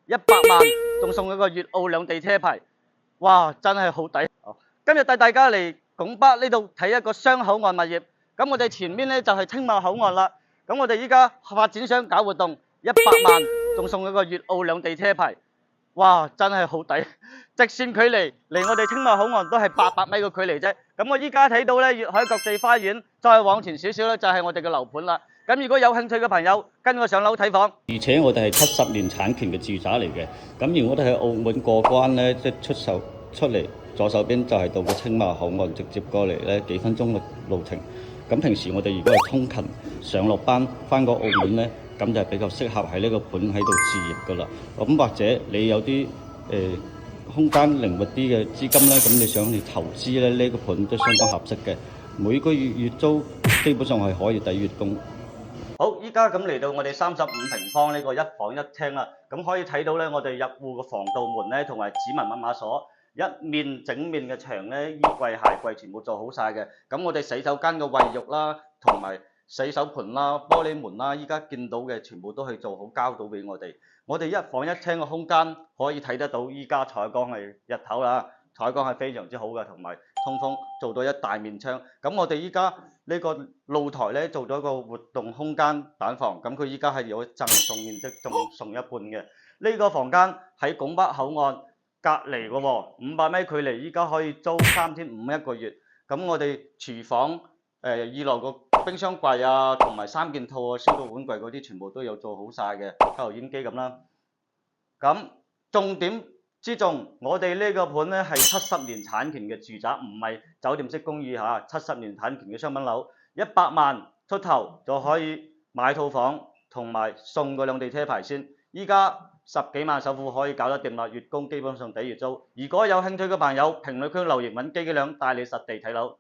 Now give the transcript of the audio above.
100萬，仲送一個粵澳兩地車牌，哇！真係好抵。今日帶大家嚟拱北呢度睇一個雙口岸物業。咁我哋前面呢就係青茂口岸啦。咁我哋依家發展商搞活動，100萬，仲送一個粵澳兩地車牌，哇！真係好抵。直線距離離我哋青茂口岸都係800米嘅距離啫。咁我依家睇到咧粵海國際花園，再往前少少咧就係我哋嘅樓盤啦。咁如果有興趣嘅朋友，跟我上樓睇房。而且我哋係70年產權嘅住宅嚟嘅。咁如果我哋喺澳門過關咧，即係出嚟左手邊就係到個青茂口岸，直接過嚟咧幾分鐘嘅路程。咁平時我哋如果係通勤上落班翻過澳門咧，咁就係比較適合喺呢個盤喺度置業噶啦。咁或者你有啲空間靈活啲嘅資金咧，咁你想去投資咧，呢個盤都相當合適嘅。每個月月租基本上係可以抵月供。好，依家咁嚟到我哋35平方呢個一房一廳啦，咁可以睇到咧，我哋入戶嘅防盜門咧，同埋指紋密碼鎖，一面整面嘅牆咧，衣櫃、鞋櫃全部做好晒嘅。咁我哋洗手間嘅衛浴啦，同埋洗手盆啦、玻璃門啦，依家見到嘅全部都係做好交到俾我哋。我哋一房一廳嘅空間可以睇得到，依家採光係日頭啦，採光係非常之好嘅，同埋通風做到一大面窗。咁我哋依家呢個露台咧做咗個活動空間蛋房，咁佢依家係有贈送面積，仲送一半嘅。呢個房間喺拱北口岸隔離嘅喎，500米距離，依家可以租3500一個月。咁我哋廚房二樓個冰箱櫃啊，同埋3件套啊、消毒碗櫃嗰啲全部都有做好晒嘅，抽油煙機咁啦。咁重點之重，我哋呢個盤咧係70年產權嘅住宅，唔係酒店式公寓嚇，70年產權嘅商品樓，100萬出頭就可以買套房，同埋送個兩地車牌先。依家10幾萬首付可以搞得掂啦，月供基本上抵月租。如果有興趣嘅朋友，評論區留言揾機幾兩帶你實地睇樓。